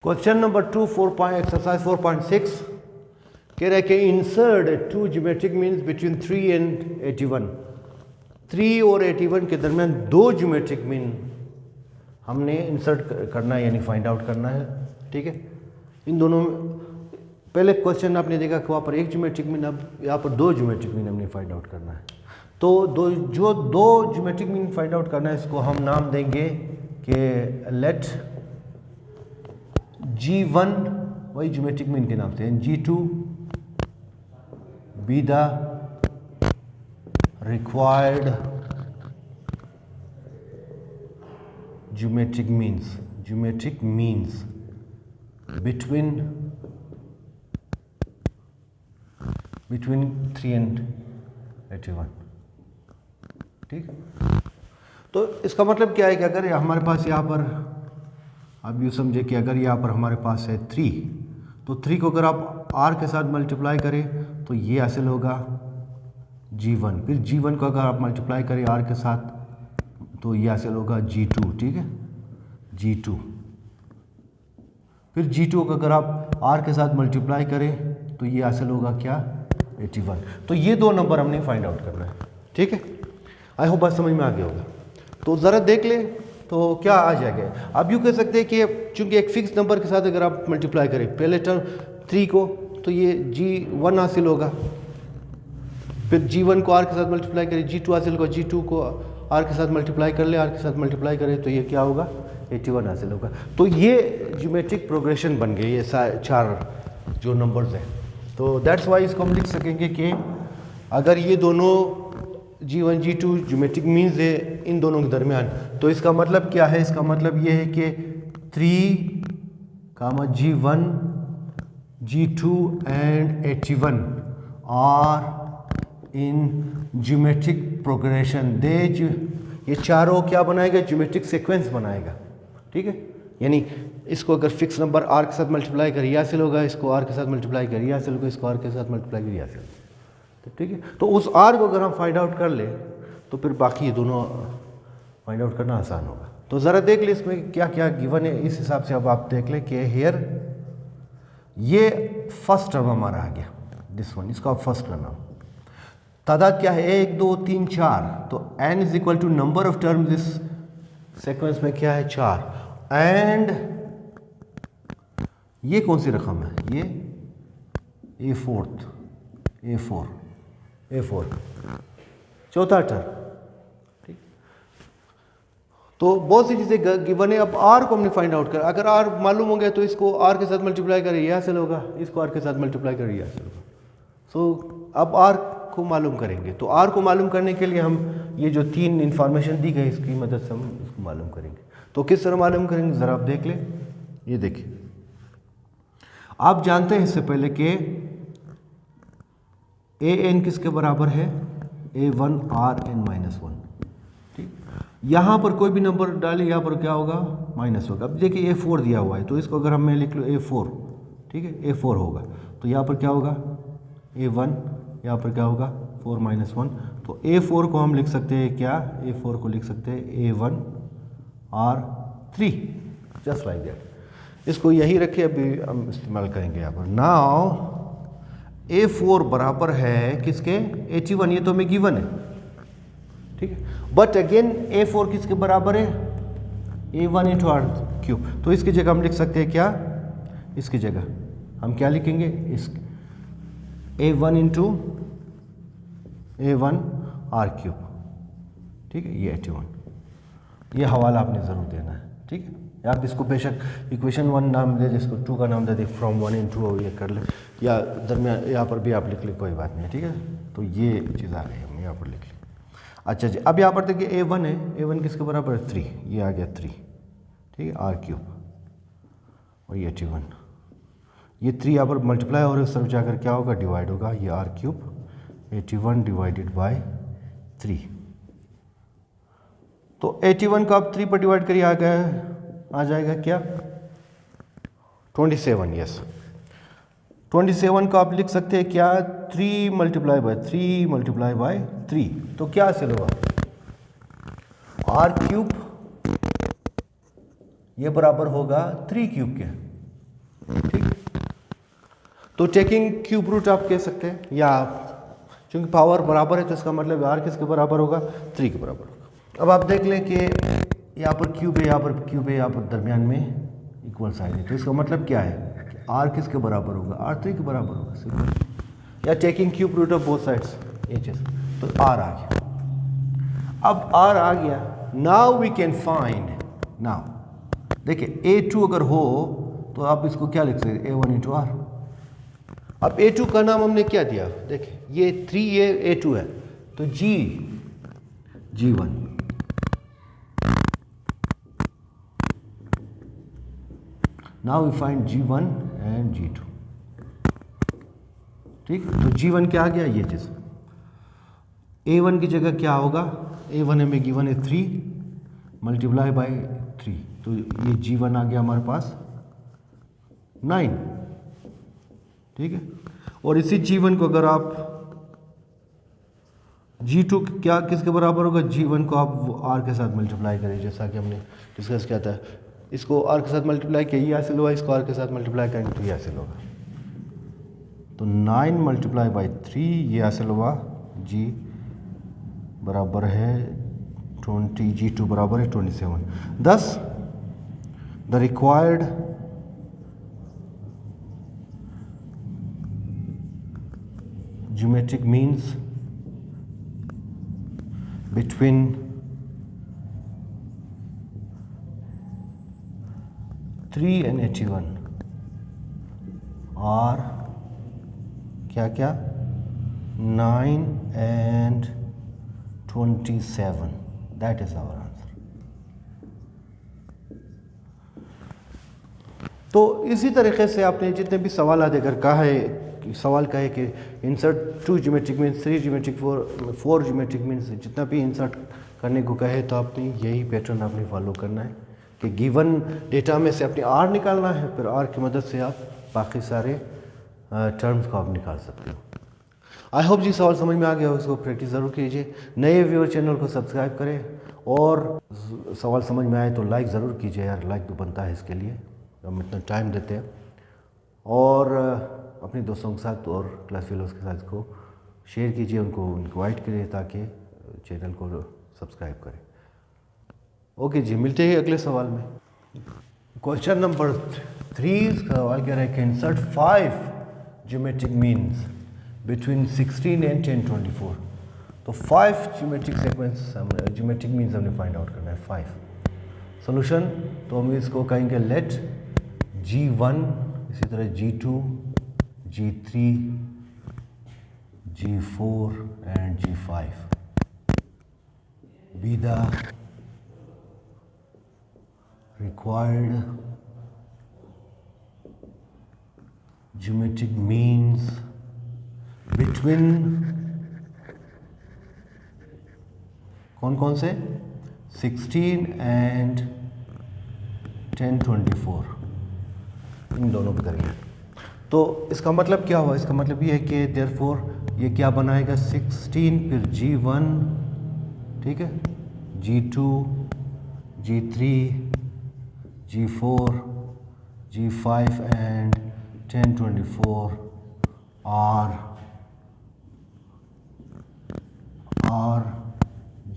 Question number 2 exercise 4.6 कह रहा है कि insert 2 geometric means between 3 and 81। 3 और 81 के दरमियान 2 ज्योमेट्रिक मीन हमने इंसर्ट करना है, यानी फाइंड आउट करना है। ठीक है, इन दोनों पहले क्वेश्चन आपने देखा कि वहाँ पर एक ज्योमेट्रिक मीन, अब यहाँ पर 2 ज्योमेट्रिक मीन हमने फाइंड आउट करना है। तो दो ज्योमेट्रिक मीन फाइंड आउट करना है, इसको हम नाम देंगे कि लेट G1 वही ज्योमेट्रिक मीन के नाम से, G2 be the required geometric means between 3 and 81। ठीक, तो इसका मतलब क्या है कि अगर हमारे पास यहाँ पर आप यूँ समझे कि अगर यहाँ पर हमारे पास है 3, तो 3 को अगर आप r के साथ मल्टीप्लाई करें तो ये हासिल होगा G1। फिर G1 को अगर आप मल्टीप्लाई करें r के साथ तो ये हासिल होगा G2। ठीक है, G2। फिर G2 को अगर आप r के साथ मल्टीप्लाई करें तो ये हासिल होगा क्या, 81। तो ये 2 नंबर हमने फाइंड आउट करना है। ठीक है, आई होप बात समझ में आ गया होगा। तो ज़रा देख ले तो क्या आ जाएगा। आप यूँ कह सकते हैं कि चूंकि एक फिक्स नंबर के साथ अगर आप मल्टीप्लाई करें पहले टर्म 3 को, तो ये G1 हासिल होगा। फिर G1 को r के साथ मल्टीप्लाई करें, G2 हासिल होगा। G2 को r के साथ मल्टीप्लाई कर ले, r के साथ मल्टीप्लाई करें तो ये क्या होगा, 81 हासिल होगा। तो ये ज्योमेट्रिक प्रोग्रेशन बन गई, ये 4 जो नंबर्स हैं। तो दैट्स वाई इसको हम लिख सकेंगे कि अगर ये दोनों G1 G2 ज्योमेट्रिक मीन्स है इन दोनों के दरमियान, तो इसका मतलब क्या है, इसका मतलब ये है कि 3, G1 G2 and 81 are in geometric progression. ये चारों क्या बनाएगा, ज्योमेट्रिक सीक्वेंस बनाएगा। ठीक है, यानी इसको अगर फिक्स नंबर r के साथ मल्टीप्लाई करिए हासिल होगा, इसको r के साथ मल्टीप्लाई करिए हासिल होगा, इसको r के साथ मल्टीप्लाई करिए हासिल होगा। ठीक है, तो उस r को अगर हम फाइंड आउट कर ले तो फिर बाकी ये दोनों फाइंड आउट करना आसान होगा। तो ज़रा देख ले इसमें क्या क्या गिवन है, इस हिसाब से अब आप देख ले कि हेयर ये फर्स्ट टर्म हमारा आ गया, दिस वन, इसका फर्स्ट टर्म। तादाद क्या है, 1 2 3 4। तो n is equal to number of terms इस सेक्वेंस में क्या है, 4। एंड ये कौन सी रकम है, ये A4 चौथा टर्म। ठीक, तो बहुत सी चीज़ें गिवन है। अब r को हमने फाइंड आउट कर, अगर r मालूम हो गया तो इसको r के साथ मल्टीप्लाई करें ये हासिल होगा, इसको r के साथ मल्टीप्लाई करें ये हासिल होगा। सो अब r को मालूम करेंगे, तो r को मालूम करने के लिए हम ये जो 3 इंफॉर्मेशन दी गई इसकी मदद से हम इसको मालूम करेंगे। तो किस तरह मालूम करेंगे, ज़रा आप देख लें। ये देखिए, आप जानते हैं इससे पहले कि an किसके बराबर है, a1 rn-1। ठीक, यहाँ पर कोई भी नंबर डालें, यहाँ पर क्या होगा, माइनस होगा। अब देखिए a4 दिया हुआ है, तो इसको अगर मैं लिख लूँ a4, ठीक है, a4 होगा, तो यहाँ पर क्या होगा a1, यहाँ पर क्या होगा 4 - 1। तो a4 को हम लिख सकते हैं क्या, a4 को लिख सकते हैं a1 r3, just like that. इसको यही रखे, अभी हम इस्तेमाल करेंगे यहाँ पर। नाउ A4 बराबर है किसके, 81, ये तो हमें गिवन है। ठीक है, बट अगेन A4 किसके बराबर है, A1 × r3। तो इसकी जगह हम लिख सकते हैं क्या, इसकी जगह हम क्या लिखेंगे, इस A1 × A1 r3। ठीक है, ये 81, ये हवाला आपने ज़रूर देना है। ठीक है, आप इसको बेशक इक्वेशन 1 नाम दे, जिसको 2 का नाम दे दे, फ्रॉम 1 × 2 ये कर ले, या दरमियान यहाँ पर भी आप लिख ले, कोई बात नहीं है। ठीक है, तो ये चीज़ आ गई, हम यहाँ पर लिख लें। अच्छा जी, अब यहाँ पर देखिए A1 है, A1 किसके बराबर है, 3, ये आ गया 3। ठीक है, r3 और ये 81, ये 3 यहाँ पर मल्टीप्लाई और इस तरफ जाकर क्या होगा, डिवाइड होगा, ये r3 81 डिवाइडेड बाई 3। तो 81 को आप 3 पर डिवाइड करिए, आ जाएगा क्या, 27। यस, 27 को आप लिख सकते हैं क्या, 3 मल्टीप्लाई बाय 3। तो क्या हासिल होगा, r3 ये बराबर होगा 3 क्यूब के। तो टेकिंग क्यूब रूट आप कह सकते हैं, या चूँकि पावर बराबर है तो इसका मतलब आर किसके बराबर होगा, 3 के बराबर होगा। अब आप देख लें कि यहाँ पर क्यूब है, यहाँ पर क्यूब है, यहाँ पर दरमियान में इक्वल साइन है, तो इसका मतलब क्या है कि आर किसके बराबर होगा, आर 3 के बराबर होगा सिंपल। या taking cube root of both sides h s, तो आर आ गया। अब आर आ गया, now we can find, now देखिए A2 अगर हो तो आप इसको क्या लिख सकते, A1 इंटू आर। अब A2 का नाम हमने क्या दिया, देखिए ये 3 ये A2 है, तो G1, now we find G1 and G2, ठीक। तो G1 क्या आ गया, ये चीज A1 की जगह क्या होगा, A1 हमें गिवन है 3 मल्टीप्लाई बाई 3, तो ये G1 आ गया हमारे पास 9, ठीक है। और इसी G1 को अगर आप G2 क्या किसके बराबर होगा, G1 को आप R के साथ मल्टीप्लाई करें, जैसा कि हमने डिस्कस किया था। इसको R के साथ मल्टीप्लाई किया, ये हासिल हुआ, इसको R के साथ मल्टीप्लाई करेंगे तो ये हासिल होगा, तो 9 मल्टीप्लाई बाई 3 ये हासिल हुआ, G बराबर है 20, G2 बराबर है 27। Thus the required geometric means between (3) and 81 are क्या क्या 9 and 27, that is our answer। तो इसी तरीके से आपने जितने भी सवाल अगर कहा है, सवाल का है कि insert 2 geometric means, 3 geometric, 4 geometric means, जितना भी इंसर्ट करने को कहे तो आपने यही पैटर्न आपने फॉलो करना है कि गिवन डेटा में से अपने आर निकालना है, फिर आर की मदद से आप बाकी सारे टर्म्स को आप निकाल सकते हो। आई होप जी सवाल समझ में आ गया हो, इसको प्रैक्टिस ज़रूर कीजिए। नए व्यूअर चैनल को सब्सक्राइब करें, और सवाल समझ में आए तो लाइक ज़रूर कीजिए यार, लाइक तो बनता है इसके लिए, हम इतना टाइम देते हैं। और अपने दोस्तों के साथ और क्लास फेलोज़ के साथ इसको शेयर कीजिए, उनको इनवाइट करिए ताकि चैनल को सब्सक्राइब करें। ओके जी, मिलते हैं अगले सवाल में। क्वेश्चन नंबर 3 सवाल कह रहा है कि insert 5 geometric means between 16 and 1024। तो 5 ज्योमेट्रिक सीक्वेंस, ज्योमेट्रिक मीन्स हमने फाइंड आउट करना है 5। सोल्यूशन, तो हम इसको कहेंगे लेट G1, इसी तरह G2, G3, G4 and G5 be the required geometric means between कौन से 16 एंड 1024, इन दोनों के दरमियान। तो इसका मतलब क्या हुआ, इसका मतलब ये है कि देयरफॉर ये क्या बनाएगा, 16 फिर G1, ठीक है, G2, G3, G4, G5 and 1024 are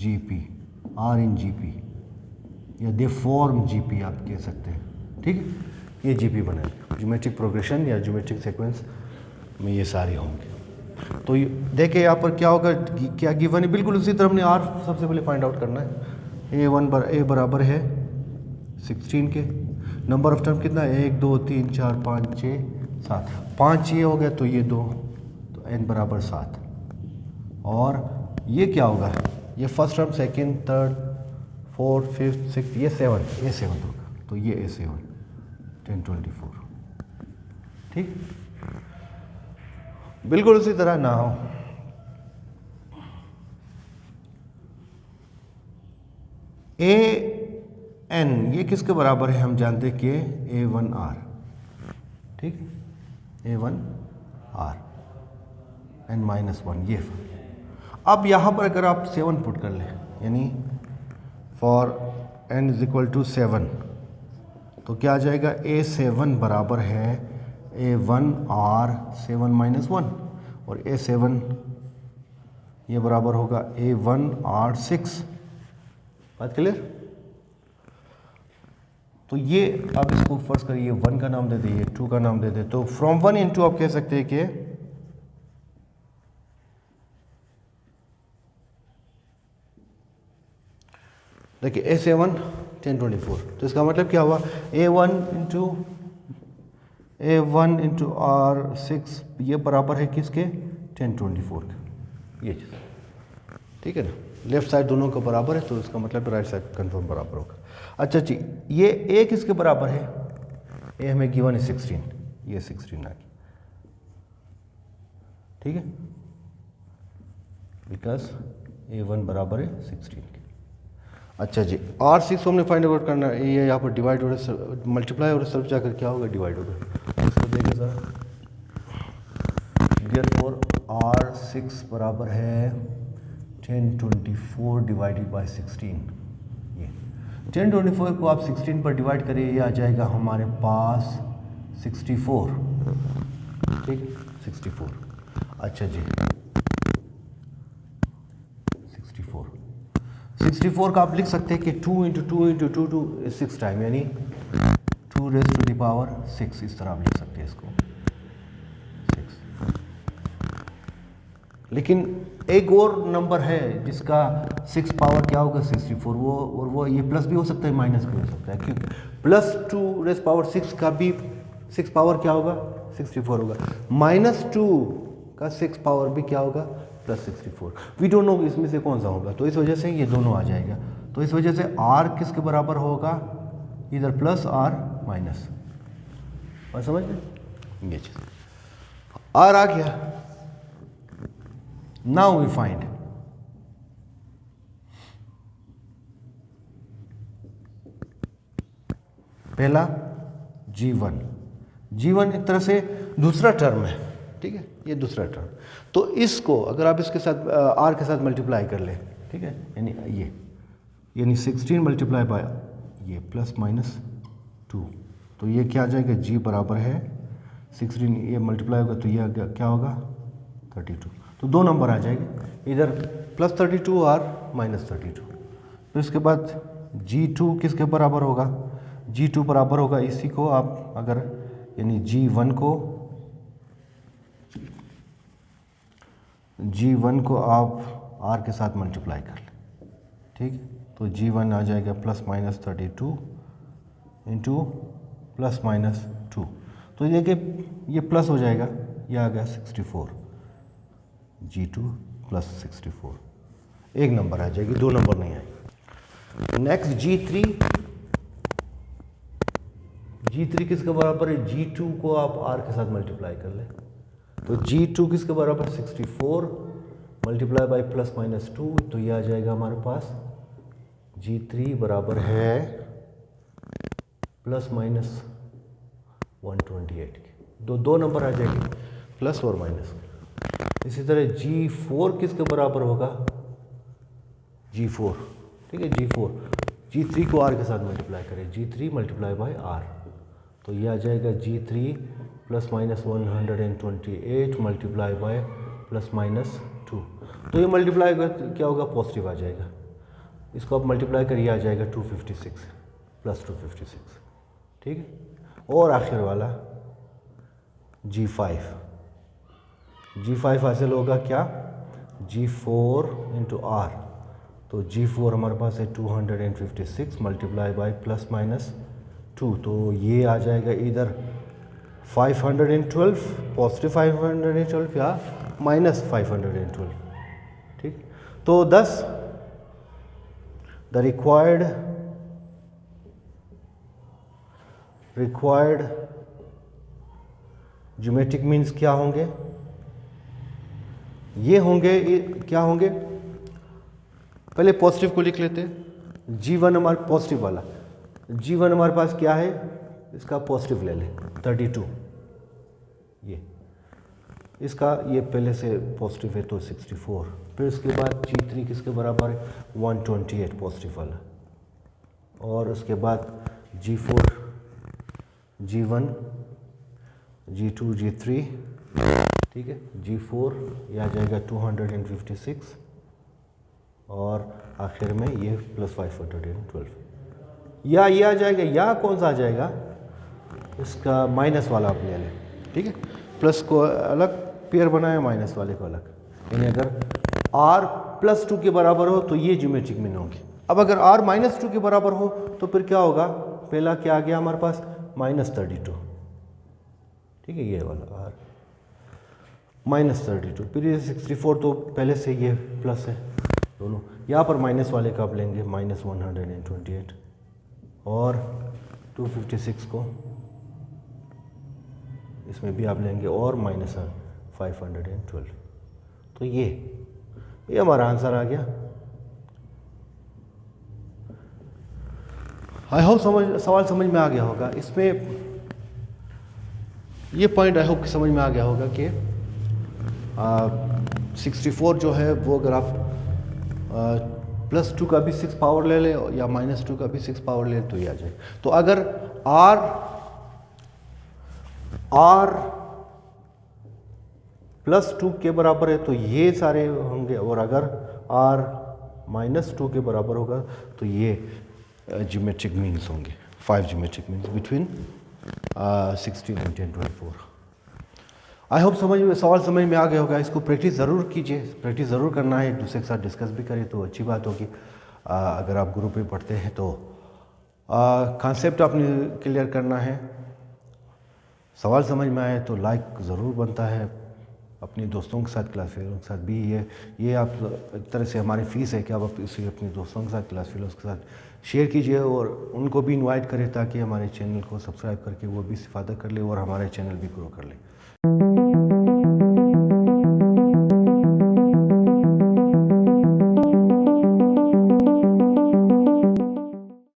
GP, are in GP, या दे फॉर्म GP आप कह सकते हैं, ठीक है। ये GP बनाएगा, ज्योमेट्रिक प्रोग्रेशन या ज्योमेट्रिक सीक्वेंस में ये सारे होंगे। तो देखिए यहाँ पर क्या होगा, क्या गिवन है, बिल्कुल उसी तरह हमने R सबसे पहले फाइंड आउट करना है। A बराबर है 16 के, नंबर ऑफ टर्म कितना है, 1 2 3 4 5 6 7, 5 ये हो गया, तो ये 2, तो n बराबर 7। और ये क्या होगा, ये first term, second, third, fourth, fifth, six, ये 7 होगा, तो ये A7 1024, ठीक। बिल्कुल उसी तरह ना हो, AN ये किसके बराबर है, हम जानते हैं कि A1R, ठीक, A1R n-1 ये। अब यहाँ पर अगर आप 7 पुट कर लें, यानी फॉर n = 7, तो क्या आ जाएगा, A7 बराबर है A1R7-1 और A7 ये बराबर होगा A1R6। बात क्लियर? तो ये आप इसको फर्स्ट करिए 1 का नाम दे दे, ये 2 का नाम दे दे, तो फ्रॉम 1 into आप कह सकते हैं कि देखिए A7 1024, तो इसका मतलब क्या हुआ A1 into R6 ये बराबर है किसके 1024 के, ये चीज़ ठीक है ना, लेफ्ट साइड दोनों का बराबर है तो इसका मतलब राइट साइड कंफर्म बराबर होगा। अच्छा जी, ये A किसके बराबर है, A हमें गिवन है 16, ये 16 आ गया, ठीक है, बिकॉज A1 बराबर है 16 के। अच्छा जी, R6 को हमने फाइंड आउट करना है, ये यहाँ पर डिवाइड हो रहा है, मल्टीप्लाई और सब जाकर क्या होगा डिवाइड होगा, इसको देखिए ज़रा, देयरफॉर R6 बराबर है 1024 डिवाइडेड बाय 16। ये 1024 को आप 16 पर डिवाइड करिए, ये आ जाएगा हमारे पास 64, ठीक 64। अच्छा जी 64 का आप लिख सकते हैं कि 2 into 2 into 2 to 6 टाइम, यानी 2 raised to the power 6, इस तरह आप लिख सकते हैं इसको 6। लेकिन एक और नंबर है जिसका 6 पावर क्या होगा 64, वो ये प्लस भी हो सकता है माइनस भी हो सकता है, क्योंकि प्लस 2 रेज़ पावर 6 का भी 6 पावर क्या होगा 64 होगा, -2 का 6 पावर भी क्या होगा +64। वी डोंट नो इसमें से कौन सा होगा, तो इस वजह से ये दोनों आ जाएगा, तो इस वजह से R किसके बराबर होगा, इधर प्लस R माइनस, और समझ में ये चीज़ R आ गया। नाउ वी फाइंड पहला G1 एक तरह से दूसरा टर्म है, ठीक है, ये दूसरा टर्म, तो इसको अगर आप इसके साथ R के साथ मल्टीप्लाई कर ले, ठीक है, यानी 16 मल्टीप्लाई बाय ये +-2, तो ये क्या आ जाएगा G बराबर है 16, ये मल्टीप्लाई होगा तो ये क्या होगा 32, तो दो नंबर आ जाएंगे, इधर +32 और -32। फिर इसके बाद G2 किसके बराबर होगा, G2 बराबर होगा इसी को आप अगर यानी G1 को आप R के साथ मल्टीप्लाई कर लें, ठीक है, तो G1 आ जाएगा +-32 इंटू +-2, तो ये कि ये प्लस हो जाएगा, ये आ गया 64, G2 +64, एक नंबर आ जाएगी, दो नंबर नहीं आएगी। नेक्स्ट G3 किसके बराबर है, G2 को आप R के साथ मल्टीप्लाई कर लें, तो G2 किसके बराबर 64 मल्टीप्लाई बाई +-2, तो ये आ जाएगा हमारे पास G3 बराबर है +-128 के, दो नंबर आ जाएंगे प्लस और माइनस। इसी तरह G4 किसके बराबर होगा, G4, ठीक है, G3 को R के साथ मल्टीप्लाई करें, G3 मल्टीप्लाई बाई R, तो ये आ जाएगा G3 +-128 मल्टीप्लाई बाय +-2, तो ये मल्टीप्लाई क्या होगा पॉजिटिव आ जाएगा, इसको आप मल्टीप्लाई करिए आ जाएगा 256 +256, ठीक है। और आखिर वाला G5 हासिल होगा क्या, G4 इंटू R, तो G4 हमारे पास है 256 मल्टीप्लाई बाई +-2, तो ये आ जाएगा इधर 512 पॉजिटिव 512 या -512, ठीक, तो 10 द रिक्वायर्ड ज्योमेट्रिक मीन्स क्या होंगे, ये होंगे, क्या होंगे, पहले पॉजिटिव को लिख लेते हैं, G1 हमारे पॉजिटिव वाला, G1 हमारे पास क्या है, इसका पॉजिटिव ले लें 32, ये इसका ये पहले से पॉजिटिव है तो 64, फिर उसके बाद G3 किसके बराबर है 128 पॉजिटिव वाला, और उसके बाद G4 G1 G2 G3, ठीक है, G4 ये आ जाएगा 256 और आखिर में ये प्लस 512, या ये आ जाएगा, या कौन सा आ जाएगा, इसका माइनस वाला आप ले लें, ठीक है, प्लस को अलग पेयर बनाए, माइनस वाले को अलग, यानी अगर r +2 के बराबर हो तो ये ज्योमेट्रिक मीन होंगे। अब अगर r -2 के बराबर हो तो फिर क्या होगा, पहला क्या आ गया हमारे पास -32, ठीक है, ये वाला r -32, फिर ये 64 तो पहले से ये प्लस है दोनों, यहाँ पर माइनस वाले का आप लेंगे -128 और 256 को इसमें भी आप लेंगे और -512, तो ये हमारा आंसर आ गया। आई होप सवाल समझ में आ गया होगा। इसमें ये पॉइंट आई होप समझ में आ गया होगा कि 64 जो है वो अगर आप +2 का भी 6 पावर ले ले या -2 का भी 6 पावर ले तो ये आ जाए। तो अगर r +2 के बराबर है तो ये सारे होंगे, और अगर r -2 के बराबर होगा तो ये ज्योमेट्रिक मीन्स होंगे, 5 geometric means between 16, 20 and 24। I hope सवाल समझ में आ गया होगा। इसको प्रैक्टिस ज़रूर कीजिए, प्रैक्टिस ज़रूर करना है, एक दूसरे के साथ डिस्कस भी करें तो अच्छी बात होगी। अगर आप ग्रुप में पढ़ते हैं तो कॉन्सेप्ट आपने क्लियर करना है। सवाल समझ में आए तो लाइक ज़रूर बनता है, अपने दोस्तों के साथ, क्लास फेलों के साथ भी। ये आप एक तरह से हमारी फ़ीस है कि आप इसे अपने दोस्तों के साथ, क्लास फेलोज़ के साथ शेयर कीजिए और उनको भी इनवाइट करें ताकि हमारे चैनल को सब्सक्राइब करके वो भी इस्तेफ़ादा कर ले और हमारे चैनल भी ग्रो कर ले।